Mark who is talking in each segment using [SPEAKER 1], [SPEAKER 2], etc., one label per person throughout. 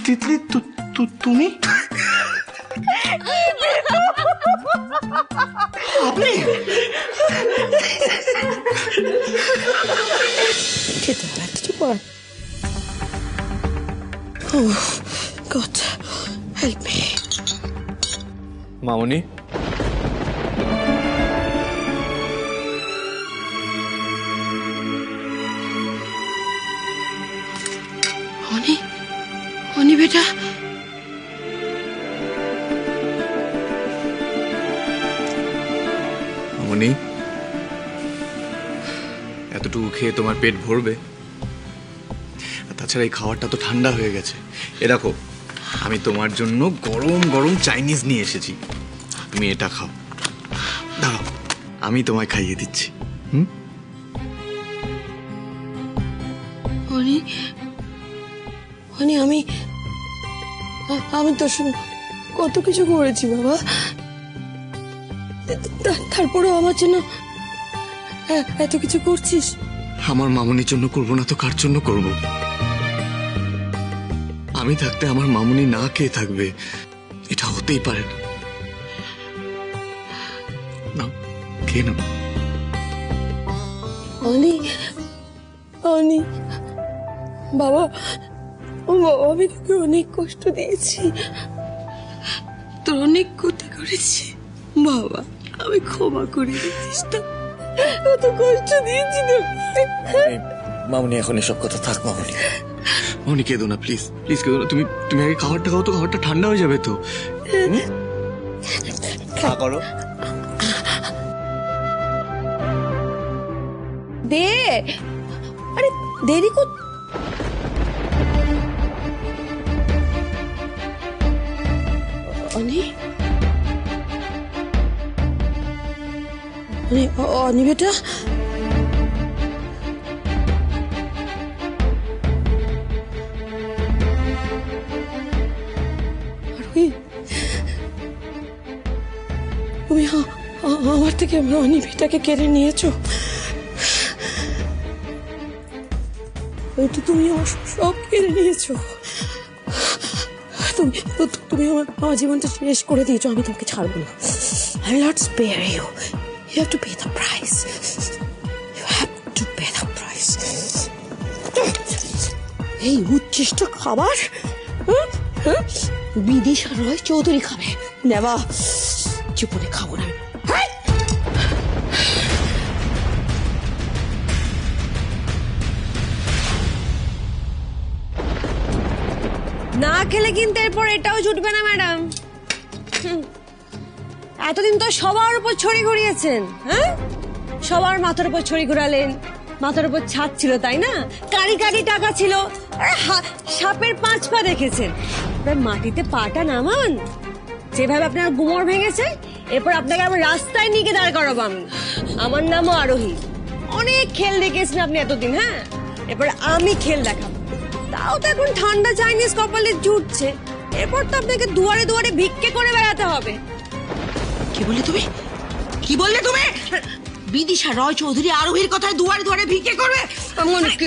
[SPEAKER 1] তিতলি তুমি আপনি
[SPEAKER 2] খেতে হবে কিছু কর। Oh God, help me.
[SPEAKER 1] মামনি
[SPEAKER 2] অনি বেটা
[SPEAKER 1] মামনি এতটুকু খেয়ে তোমার পেট ভরবে? তাছাড়া এই খাবারটা তো ঠান্ডা হয়ে গেছে। এ দেখো আমি তোমার জন্য গরম গরম চাইনিজ নিয়ে এসেছি, তুমি এটা খাও। দাঁড়াও আমি তোমায় খাইয়ে দিচ্ছি।
[SPEAKER 2] আমি তোর সঙ্গে কত কিছু করেছি বাবা, তারপরেও আমার জন্য এত কিছু করছিস।
[SPEAKER 1] আমার মামনির জন্য করবো না তো কার জন্য করব? আমি থাকতে আমার মামনি না খেয়ে থাকবে, এটা হতেই পারে না। না খেয়ে না।
[SPEAKER 2] অনি বাবা, আমি তোকে অনেক কষ্ট দিয়েছি, তোর অনেক ক্ষতি করেছি বাবা, আমি ক্ষমা করে দিচ্ছিস তো, কত কষ্ট দিয়েছি তোকে।
[SPEAKER 1] মামনি এখন এসব কথা থাক। মামনি কেঁদো না, প্লিজ প্লিজ কেঁদো না। তুমি আগে খাবারটা খাও তো, খাবারটা ঠান্ডা হয়ে যাবে তো। খা করো।
[SPEAKER 2] দে, আরে দেরি কর। অনি বেটা তুমি আমার থেকে অনি বেটাকে কেড়ে নিয়েছো। তুমি আমার সব কেড়ে নিয়েছো। তুমি আমার জীবনটা শেষ করে দিয়েছো। আমি তোমাকে ছাড়বো না। I will not spare you. You have to pay the price. You have to pay the price. এই উচ্ছিষ্ট খাবার বিদিশা রয় চৌধুরী খাবে। নেবা জীবনে খাবো না।
[SPEAKER 3] না খেলে কিন্তু এরপর এটাও জুটবে না ম্যাডাম। এতদিন তো সবার উপর ছড়ি ঘুরিয়েছেন, হ্যাঁ? সবার মাথার উপর ছড়ি ঘুরালেন, মাথার উপর ছাদ ছিল তাই না, কারি কারি টাকা ছিল, সাপের 5 পা দেখেছেন। মাটিতে পাটা নামান, যেভাবে আপনার গুমর ভেঙেছে, এরপর আপনাকে আবার রাস্তায় নিয়ে দাঁড় করাবো আমি। আমার নামও আরোহী। অনেক খেল দেখিয়েছেন আপনি এতদিন, হ্যাঁ? এরপর আমি খেল দেখাবো। তাও তো এখন ঠান্ডা চাইনিজ কপালে জুটছে, এরপর তো আপনাকে দুয়ারে দুয়ারে ভিক্ষে করে বেড়াতে হবে।
[SPEAKER 2] কি বললে তুমি? কি বললে তুমি? বিদিশা রয় চৌধুরী আরোহীর কথায় দুয়ারে দুয়ারে ভিক্ষে করবে?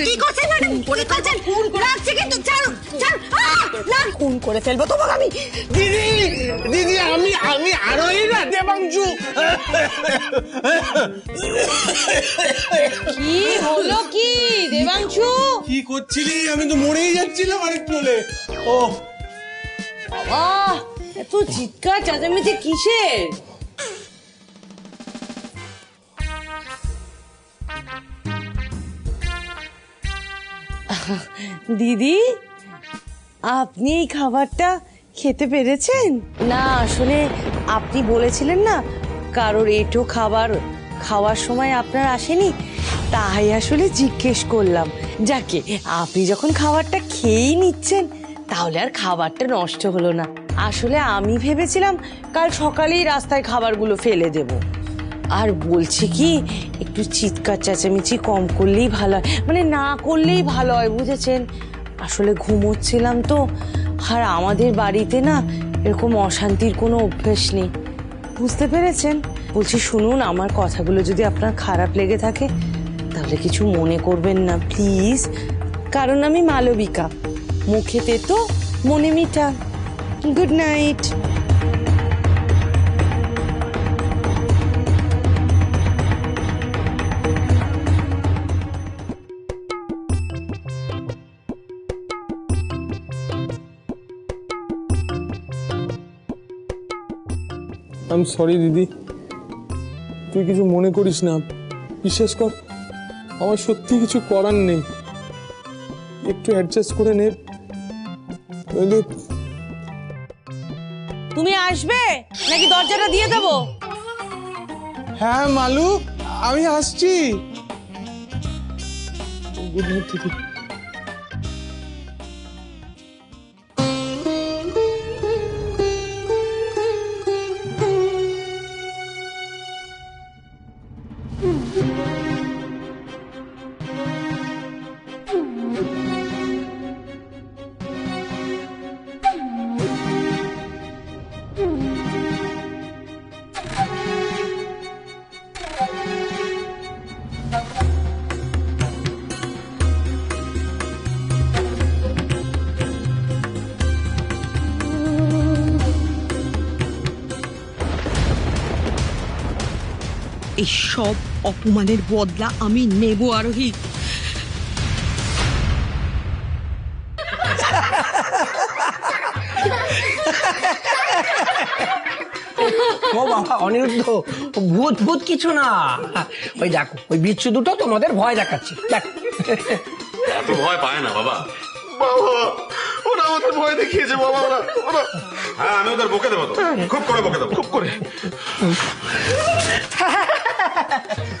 [SPEAKER 2] কি করছেন ম্যাডাম? কি করছেন? খুন করে আসছে কিন্তু ছাড়ুন ছাড়ুন। খুন করে ফেলবো তোমাকে আমি।
[SPEAKER 4] দিদি দিদি আমি আরোহী না, দেবাংশু।
[SPEAKER 3] কি হলো কি দেবাংশু?
[SPEAKER 4] কি করছিলি? আমি তো মরেই যাচ্ছিলাম আরেকটু হলে। ও
[SPEAKER 3] বাবা, এত চিৎকার চেঁচামেচি কিসের? দিদি, আপনি এই খাবারটা খেতে পেরেছেন? না আসলে আপনি বলেছিলেন না কারোর এঁটো খাবার খাওয়ার সময় আপনার আসেনি, তাই আসলে জিজ্ঞেস করলাম। যাকে আপনি যখন খাবারটা খেয়েই নিচ্ছেন তাহলে আর খাবারটা নষ্ট হলো না। আসলে আমি ভেবেছিলাম কাল সকালেই রাস্তায় খাবারগুলো ফেলে দেব। আর বলছি কি, একটু চিৎকার চেঁচামেচি কম করলেই ভালো হয়, মানে না করলেই ভালো হয়, বুঝেছেন? আসলে ঘুমোচ্ছিলাম তো, আর আমাদের বাড়িতে না এরকম অশান্তির কোনো অভ্যেস নেই, বুঝতে পেরেছেন? বলছি শুনুন, আমার কথাগুলো যদি আপনার খারাপ লেগে থাকে তাহলে কিছু মনে করবেন না প্লিজ, কারণ আমি মালবিকা, মুখেতে তো মনে মিঠা। Good night.
[SPEAKER 4] আমি সরি দিদি, তুই কিছু মনে করিস না। বিশ্বাস কর, আমার সত্যি কিছু করার নেই, একটু অ্যাডজাস্ট করে নে।
[SPEAKER 3] তুমি আসবে নাকি দরজাটা দিয়ে দেবো?
[SPEAKER 4] হ্যাঁ মালু, আমি আসছি। গুড নাইট দিদি।
[SPEAKER 2] এই সব অপমানের বদলা আমি নেব আরোহী।
[SPEAKER 5] ও বাবা অনিরুদ্ধ, ভূত ভূত কিছু না, ওই দেখো ওই বিচ্ছু দুটো তোমাদের ভয় দেখাচ্ছে। দেখ,
[SPEAKER 6] এত ভয় পায় না বাবা। বাবা ওরা আমাদের ভয় দেখিয়েছে বাবা। ওরা হ্যাঁ, আমি ওদের বকে দেবো তো, খুব করে বকে দেবো, খুব করে।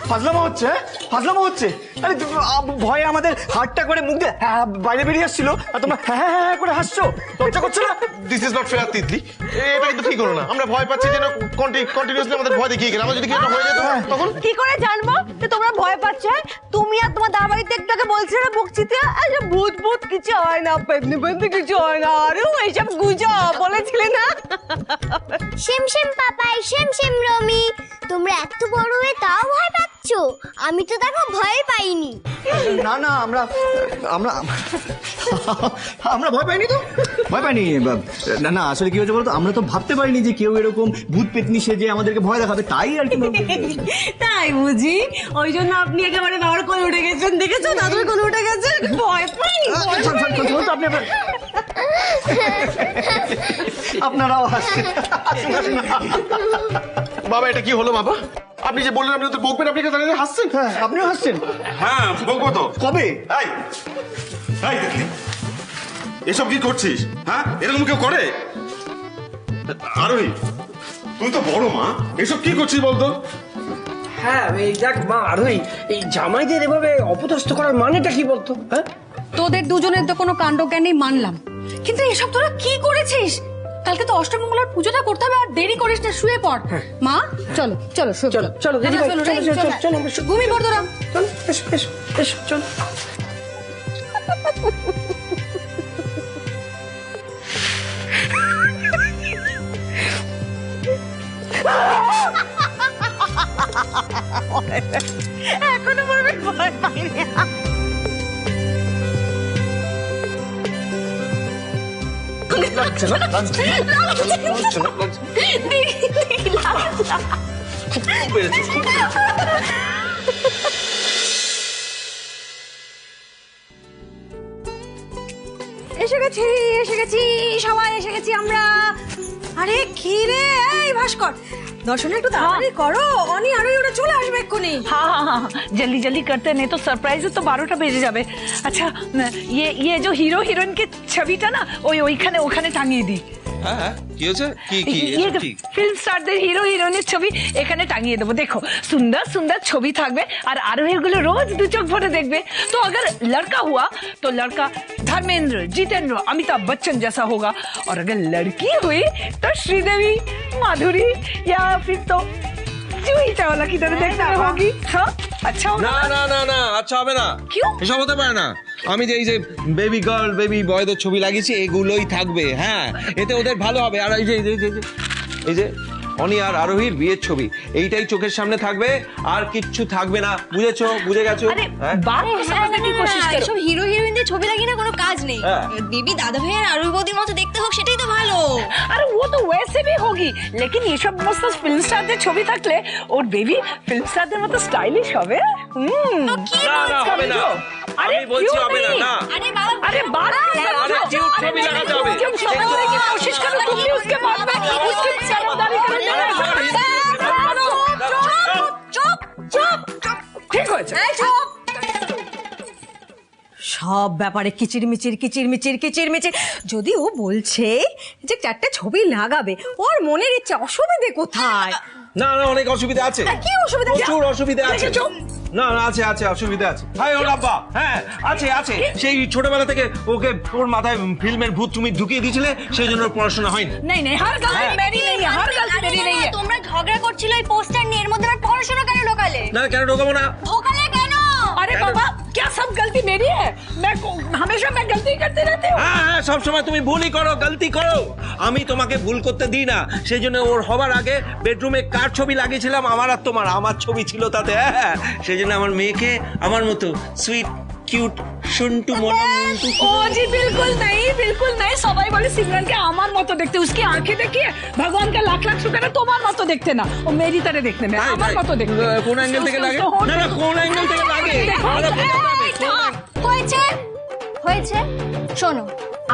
[SPEAKER 7] ফাজলামো হচ্ছে, ফাজলামো হচ্ছে। আরে ভয়ে আমাদের হাতটা করে মুখ দিয়ে বাইরে বেরিয়ে আসছিল, আর তোমরা হ্যাঁ হ্যাঁ হ্যাঁ করে হাসছো, লজ্জা করছো না?
[SPEAKER 6] This is not fair Titli, এটা কিন্তু ঠিক হলো না। আমরা ভয় পাচ্ছি যেন কন্টিনিউয়াসলি আমাদের ভয় দেখিয়ে গেলে, আমরা যদি কিছু হয়ে যেত তখন
[SPEAKER 3] কি করে জানবো যে তোমরা ভয় পাচ্ছ? তুমি আর তোমার দাদা বাড়িতে একটাকে বলছিলে না বকছিতে, আরে ভূত ভূত কিছু হয় না, পেতনি পেতনি কিছু হয় না, আরে এইসব গুজব বলেছিলে না?
[SPEAKER 8] শিমশিম পাপাই শিমশিম রমি, তোমরা এত বড় হয়ে তাও ভয় পাচ্ছ? আমি তো দেখো ভয় পাইনি।
[SPEAKER 7] না না, আমরা আমরা আমরা ভয় পাইনি তো, ভয় পাইনি। না না, আসলে কি হয়েছে বলতো, আমরা তো ভাবতে পারিনি যে কেউ এরকম ভূত পেতনি সেজে আমাদেরকে ভয় দেখাবে, তাই আর কি।
[SPEAKER 3] তাই বুঝি, ওই জন্য আপনি একেবারে বাবার কোলে উঠে গেছেন, দেখেছো দাদুর কোলে উঠে গেছেন, ভয় পাই।
[SPEAKER 7] আপনি আপনারাও হাসছেন।
[SPEAKER 6] বাবা এটা কি হলো বাবা? আপনি যে বললেন আপনি ওদের বকবেন, আপনি দাঁড়িয়ে হাসছেন।
[SPEAKER 7] হ্যাঁ, আপনিও হাসছেন।
[SPEAKER 6] হ্যাঁ বকবো তো।
[SPEAKER 7] কবে?
[SPEAKER 6] এই এই তিতলি, এসব কি করছিস? হ্যাঁ, এরকম কেউ করে? আরোহী তুই তো বড় মা, এসব কি করছিস বলতো?
[SPEAKER 5] হ্যাঁ এই দেখ মা আরোহী, এই জামাইদের এভাবে অপদস্থ করার মানেটা কি বলতো? হ্যাঁ,
[SPEAKER 9] তোদের দুজনের তো কোনো কাণ্ডজ্ঞান নেই মানলাম, কিন্তু এসব তোরা কি করেছিস? কালকে তো অষ্টমঙ্গলার পুজোটা করতে হবে, আর দেরি করিস না, শুয়ে পড়। মা চলো চলো শুয়ে
[SPEAKER 5] চলো
[SPEAKER 9] পড়ো।
[SPEAKER 5] চলো দিদি ভাই,
[SPEAKER 9] চলো,
[SPEAKER 5] চলো চলো চলো চলো
[SPEAKER 9] ঘুমিয়ে পড় তোরা।
[SPEAKER 5] চলো, এসো এসো এসো চলো।
[SPEAKER 3] এখনো বলবে ভয় পাইনি।
[SPEAKER 7] লাগছে না? লাগছে না? লাগছে না? লাগছে না? খুব বেড়েছে, খুব বেড়েছে।
[SPEAKER 3] এসে গেছি সবাই এসে গেছি আমরা। আরে কি রে এই ভাস্কর, দর্শন একটু তাড়াতাড়ি করো, অনি আরোই ওরা চলে আসবে এক্ষুনি।
[SPEAKER 10] हाँ हाँ हाँ जल्दी जल्दी करते नहीं तो सरप्राइज तो 12টা বেজে যাবে। अच्छा ये जो हीरो हीरोइन के ছবিটা না ওইখানে ওখানে টাঙিয়ে দি।
[SPEAKER 6] হ্যাঁ হ্যাঁ কি হয়েছে কি কি
[SPEAKER 10] ये फिल्म स्टारদের হিরো হিরোইনের ছবি এখানে টাঙিয়ে দেবো। দেখো সুন্দর সুন্দর ছবি থাকবে আর আরোহীগুলো রোজ দু চোখ ভরে দেখবে। तो अगर लड़का हुआ तो लड़का धर्मेंद्र, जितेंद्र, अमिताभ बच्चन जैसा होगा और अगर लड़की हुई तो श्रीदेवी, माधुरी या फिर तो जूही चावला की तरह देखने में होगी। हाँ अच्छा होगा
[SPEAKER 6] না না না না আচ্ছা হবে না।
[SPEAKER 10] क्यों?
[SPEAKER 6] এসব হতে পারে না। আমি যে এই যে বেবি গার্ল বেবি বয়দের ছবি লাগিয়েছি এগুলোই থাকবে। হ্যাঁ এতে ওদের ভালো হবে। আর এই যে এই যে অনি আর আরোহীর বিয়ের ছবি এইটাই চোখের সামনে থাকবে আর কিচ্ছু থাকবে না। বুঝেছো? বুঝে গেছো?
[SPEAKER 10] अरे बात को समझने की कोशिश करो।
[SPEAKER 2] এসব হিরো হিরোইনদের ছবি লাগিয়ে না কোনো কাজ নেই।
[SPEAKER 6] হ্যাঁ।
[SPEAKER 2] বেবি দাদা ভাইয়ের আরোই বৌদির মতো দেখতে হোক, সেটাই তো ভালো।
[SPEAKER 10] अरे वो तो वैसे भी होगी लेकिन ये सब मस्त फिल्म স্টারদের ছবি থাকলে ওর বেবি ফিল্ম স্টারদের মতো স্টাইলিশ হবে।
[SPEAKER 6] না না হবে না।
[SPEAKER 10] अरे
[SPEAKER 6] আমি বলছি
[SPEAKER 10] क्यों
[SPEAKER 6] হবে না।
[SPEAKER 10] नहीं?
[SPEAKER 6] না
[SPEAKER 2] আরে বাবা,
[SPEAKER 10] अरे बात
[SPEAKER 6] अरे क्यों ছবি লাগাতে হবে?
[SPEAKER 10] क्यों समझने की कोशिश करो तुम भी उसके बाद में उसकी समझदारी करने ঠিক হয়েছে।
[SPEAKER 3] সব ব্যাপারে কিচিরমিচির কিচিরমিচির কিচিরমিচির। যদি ও বলছে যে 4টে ছবি লাগাবে, ওর মনের ইচ্ছা, অসুবিধে কোথায়?
[SPEAKER 6] না না অনেক অসুবিধা আছে।
[SPEAKER 3] কি অসুবিধা?
[SPEAKER 6] প্রচুর অসুবিধা আছে।
[SPEAKER 3] দেখেছো?
[SPEAKER 6] না না আছে আছে অসুবিধা আছে। হাই ওর আব্বা হ্যাঁ আছে আছে। সেই ছোটবেলা থেকে ওকে ওর মাথায় ফিল্মের ভূত তুমি ঢুকিয়ে দিয়েছিলে সেই জন্য ওর পড়াশোনা হয়নি।
[SPEAKER 10] नहीं नहीं हर गलती मेरी नहीं है, हर गलती मेरी नहीं है।
[SPEAKER 2] তোমরা ঝগড়া করছিল এই পোস্টার নিয়ে, এর মধ্যে আর পড়াশোনা কেন ঢোকালে?
[SPEAKER 6] না কেন ঢোকাবো না?
[SPEAKER 2] ঢোকালে কেন?
[SPEAKER 10] अरे बाबा क्या सब गलती मेरी है? हमेशा मैं गलती करते रहती हूँ।
[SPEAKER 6] হ্যাঁ হ্যাঁ সবসময় তুমি ভুলই করো, গলতি করো। আমি তোমাকে ভুল করতে দিই না। সেই জন্য ওর হবার আগে বেডরুমে কার ছবি লাগিয়েছিলাম আমার আর তোমার, আমার ছবি ছিল তাতে। হ্যাঁ সেই জন্য আমার মেয়েকে আমার মতো সুইট কিউট শুনটু মনা মন্টু।
[SPEAKER 10] ओ जी बिल्कुल नहीं সবাই বলে সিমরনকে আমার মতো দেখতে, उसकी आंखें देखिए भगवान का लाख लाख शुक्र है তোমার মতো দেখতে না, ও মেরি तरह देखने में আমার মতো দেখতে।
[SPEAKER 6] কোন অ্যাঙ্গেল থেকে লাগে? না না কোন অ্যাঙ্গেল থেকে লাগে? আরে
[SPEAKER 8] হয়েছে হয়েছে শোনো,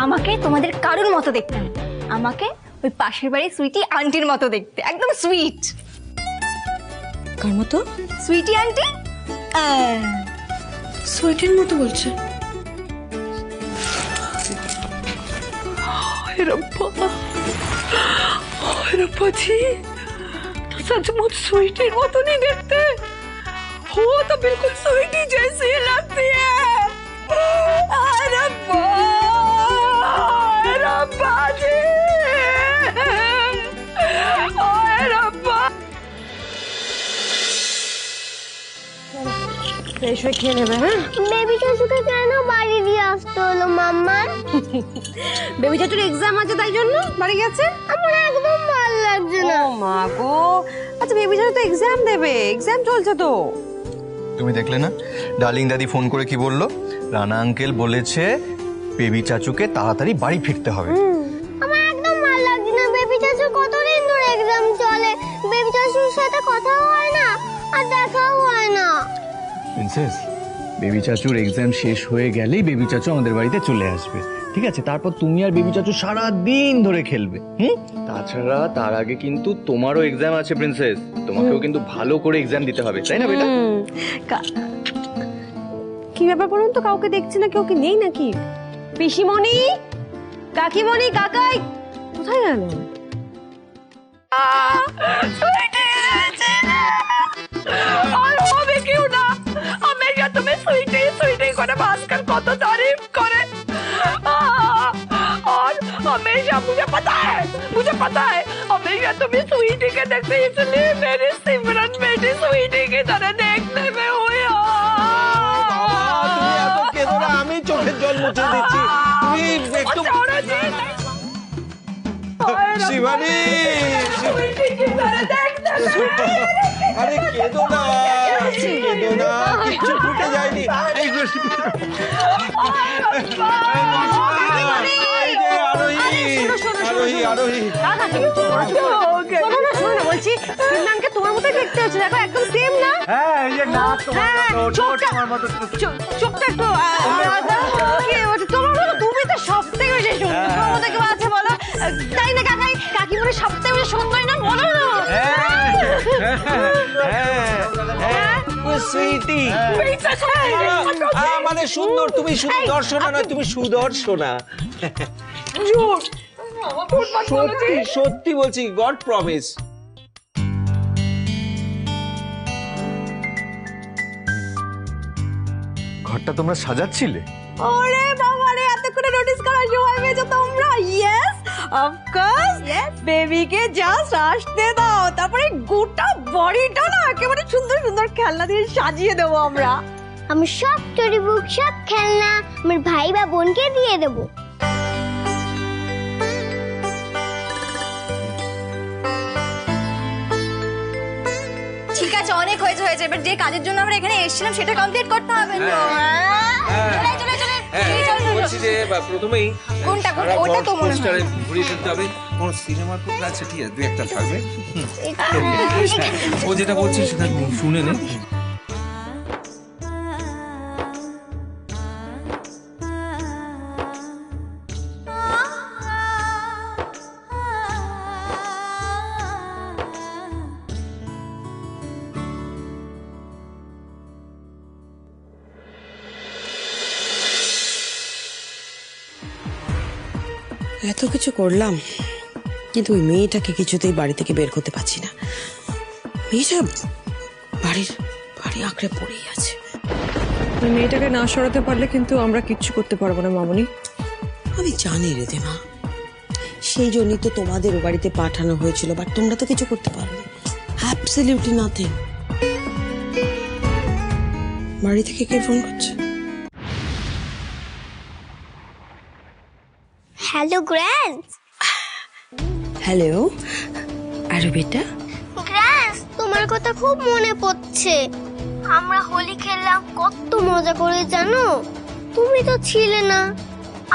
[SPEAKER 8] আমাকে তোমাদের কারুর মতো দেখতে না, আমাকে ওই পাশের বাড়ির সুইটি আন্টির মতো দেখতে, একদম সুইট।
[SPEAKER 3] কার মতো?
[SPEAKER 8] সুইটি আন্টি।
[SPEAKER 2] সুইটের মতো বলছে।
[SPEAKER 10] रब्बा जी तो सचमुच स्वीटी मत नहीं देखते हो, तो बिल्कुल स्वीटी जैसी ही लगती है। रब्बा जी रब्बा।
[SPEAKER 3] ফ্রেশ হয়ে খেয়ে নেবে। হ্যাঁ
[SPEAKER 8] বেবি চাচুকে কেন বাড়ি দিয়ে আসতে হলো মাম্মার?
[SPEAKER 3] বেবি চাচুর এক্সাম আছে তাই জন্য বাড়ি গেছে।
[SPEAKER 8] আমার একদম ভালো লাগছে না।
[SPEAKER 3] ও মা গো, আচ্ছা বেবি চাচু তো এক্সাম দেবে, এক্সাম চলছে তো।
[SPEAKER 7] তুমি দেখলে না ডার্লিং দাদি ফোন করে কি বললো? রানা আঙ্কেল বলেছে বেবি চাচুকে তাড়াতাড়ি বাড়ি ফিরতে হবে।
[SPEAKER 8] আমার একদম ভালো লাগছে না। বেবি চাচুর কতদিন ধরে এক্সাম চলে, বেবি চাচুর সাথে কথা হয় না আর দেখাও হয় না।
[SPEAKER 1] প্রিন্সেস, বেবি চাচুর এক্সাম শেষ হয়ে গেলেই বেবি চাচু আমাদের বাড়িতে চলে আসবে, ঠিক আছে? তারপর তুমি আর বেবি চাচু সারা দিন ধরে খেলবে। তাছাড়া তার আগে কিন্তু তোমারও এক্সাম আছে প্রিন্সেস, তোমাকেও কিন্তু ভালো করে এক্সাম দিতে হবে, তাই না বেটা?
[SPEAKER 3] কি ব্যাপার বলুন তো, কাউকে দেখছি না, কেউ কি নেই নাকি? পিসিমণি, কাকিমণি, কাকাই কোথায় গেল?
[SPEAKER 10] আর হবে কেউ না, हमेशा तुम्हें स्वीटी स्वीटी করে ভাস্কর কত तारीफ करे और हमेशा मुझे पता है हमेशा तुम्हें स्वीटी के देखते, इसलिए मेरी सिमरन बेटी स्वीटी की तरह देखने में हुई।
[SPEAKER 6] তুমি এত কেঁদো না, আমি চোখের জল মুছে দিচ্ছি। তুমি একটু শিবানী
[SPEAKER 10] स्वीटी की तरह देखने
[SPEAKER 6] আরে কেঁদো না, কেঁদো না, কিচ্ছু ফুটে যায়নি। এই যে আরোহী।
[SPEAKER 3] বলছি সিমরানকে তোমার মতো দেখতে হচ্ছে, দেখো একদম সেম না?
[SPEAKER 7] হ্যাঁ এই যে নাক তোমার মতো, ঠোঁট তোমার মতো।
[SPEAKER 3] চোখটা একটু আলাদা। কি বলছো? তোমার মতো তুমি তো সব থেকে বেশি সুন্দর। তোমার মতো কেউ আছে বলো? তাই না কাকাই? কাকিমুনি সব থেকে বেশি সুন্দর না? বলো না।
[SPEAKER 6] সুইটি, মানে সুন্দর, তুমি শুধু দর্শনা না, তুমি সুদর্শনা। সত্যি সত্যি বলছি, গড প্রমিস।
[SPEAKER 1] ঘরটা তোমরা সাজাচ্ছিলে?
[SPEAKER 3] ওরে বাবা রে, এতক্ষণে নোটিস করার সময় পেয়েছো তোমরা? ইয়েস অফকোর্স, বেবিকে জাস্ট আসতে দাও, তারপরে গোটা বডিটা না একেবারে সুন্দর সুন্দর খেলনা দিয়ে সাজিয়ে দেবো আমরা।
[SPEAKER 8] আমি সব স্টোরি বুক, সব খেলনা আমার ভাই বা বোনকে দিয়ে দেবো। ঠিক আছে, অনেক হয়েছে হয়েছে। এবার যে কাজের জন্য আমরা এখানে এসেছিলাম সেটা কমপ্লিট করতে হবে তো।
[SPEAKER 6] বলছি যে প্রথমেই
[SPEAKER 8] কোনটা? ওটা তো মনে হয়
[SPEAKER 6] ঘুরিয়ে ফেলতে হবে। কোন সিনেমার কোথাও আছে? ঠিক আছে, দু একটা থাকবে। ও যেটা বলছে সেটা শুনে নে।
[SPEAKER 2] এত কিছু করলাম, কিন্তু ওই মেয়েটাকে কিছুতেই বাড়ি থেকে বের করতে পারছি না। মেয়েটা বাড়ি আঁকড়ে পড়েই আছে।
[SPEAKER 3] ওই মেয়েটাকে না সরাতে পারলে কিন্তু আমরা কিচ্ছু করতে পারবো না মামনি।
[SPEAKER 2] আমি জানি রে দেমা, সেই জন্যই তো তোমাদের ও বাড়িতে পাঠানো হয়েছিল, বাট তোমরা তো কিছু করতে পারবে। Absolutely nothing. বাড়ি থেকে কে ফোন করছে?
[SPEAKER 8] Hello grand.
[SPEAKER 2] হ্যালো, আরে বেটা।
[SPEAKER 8] গ্র্যান্ড, তোমার কথা খুব মনে পড়ছে। আমরা হোলি খেললাম, কত মজা করে জানো? তুমি তো ছিলে না।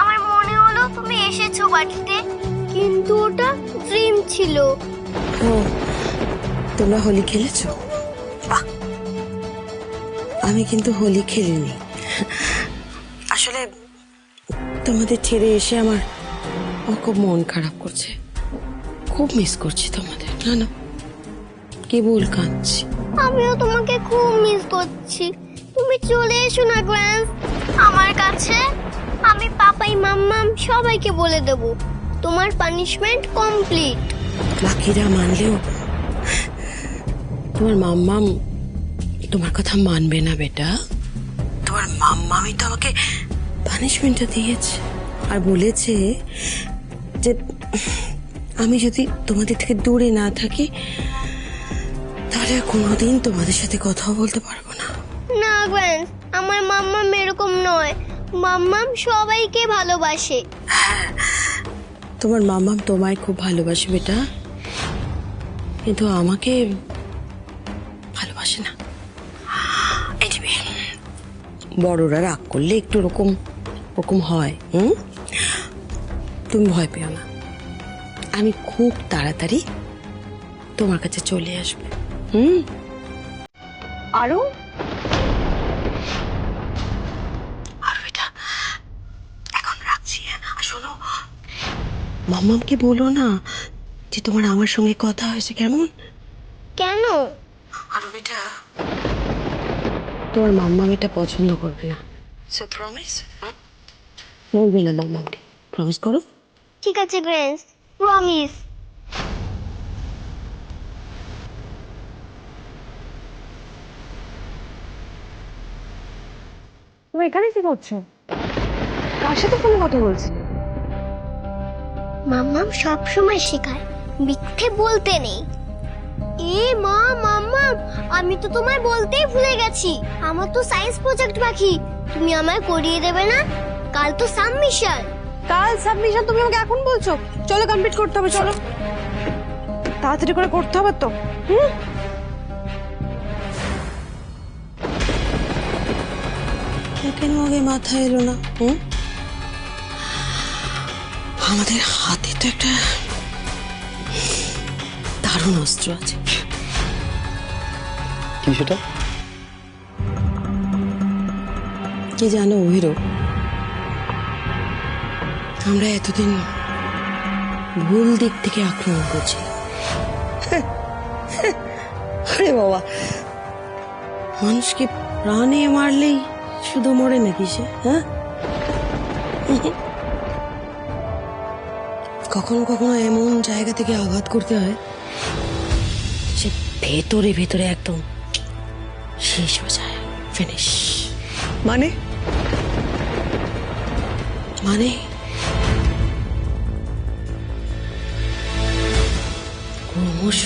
[SPEAKER 8] আমার মনে হলো তুমি এসেছো বাড়িতে, কিন্তু ওটা ড্রিম ছিল।
[SPEAKER 2] ও, তোমরা হোলি খেলেছো? বাহ, আমি কিন্তু হোলি খেলিনি। আসলে তোমাদের ছেড়ে এসে আমার খুব মন খারাপ করছে। খুব মিস করছি তোমাদের। না না, কেবল কাঁদছি।
[SPEAKER 8] আমিও তোমাকে খুব মিস করছি। তুমি চলে এসো না গ্র্যান্ড আমার কাছে। আমি পাপাই মাম্মাম সবাইকে বলে দেব তোমার পানিশমেন্ট কমপ্লিট।
[SPEAKER 2] বাকিরা মানলেও তোমার মাম্মাম তোমার কথা মানবে না বেটা। তোমার মাম্মামই তো আমাকে পানিশমেন্টটা দিয়েছে আর বলেছে যে আমি যদি তোমাদের থেকে দূরে না থাকি তাহলে আর কোনোদিন তোমাদের সাথে কথাও বলতে পারবো না।
[SPEAKER 8] না গ্র্যান্ড, আমার মাম্মাম এরকম নয়। মাম্মাম সবাইকে ভালোবাসে।
[SPEAKER 2] তোমার মাম্মাম তোমায় খুব ভালোবাসে বেটা, কিন্তু আমাকে ভালোবাসে না। বড়রা রাগ করলে একটু ওরকম হয়। তুমি ভয় পেও না, আমি খুব তাড়াতাড়ি তোমার কাছে চলে আসবে।
[SPEAKER 3] আরো
[SPEAKER 2] এটা এখন রাখছি। শোনো, মাম্মামকে বলো না যে তোমার আমার সঙ্গে কথা হয়েছে। কেমন?
[SPEAKER 8] কেন?
[SPEAKER 2] আর বেটা, তোমার মাম্মাম এটা পছন্দ করবে না। So promise? বলবে না মাম্মামকে, প্রমিস করো।
[SPEAKER 8] ঠিক আছে গ্র্যান্ড, প্রমিস।
[SPEAKER 3] তুমি এখানে কি করছো? কার সাথে ফোনে কথা বলছি?
[SPEAKER 8] মাম্মাম সব সময় শেখায় মিথ্যে বলতে নেই। এ মা, মাম্মাম আমি তো তোমায় বলতেই ভুলে গেছি, আমার তো সায়েন্স প্রজেক্ট বাকি। তুমি আমায় করিয়ে দেবে না? কাল তো সাবমিশন।
[SPEAKER 3] কাল সাবমিশন? তুমি আমাকে এখন বলছো? চলো কমপ্লিট করতে হবে, চলো। তাড়াতাড়ি করে করতে হবে তো। হুম, কেন আগে মাথায় এলো না? হুম, আমাদের হাতে তো একটা দারুণ অস্ত্র আছে।
[SPEAKER 7] কি সেটা?
[SPEAKER 3] কি জানো হিরো, আমরা এতদিন ভুল দিক থেকে আক্রমণ করছি। আরে বাবা, মানুষকে প্রাণে মারলেই শুধু মরে নাকি সে? হ্যাঁ, কখনো কখনো এমন জায়গা থেকে আঘাত করতে হয় সে ভেতরে ভেতরে একদম শেষ হয়ে যায়, ফিনিশ। মানে মানে ক্রমশ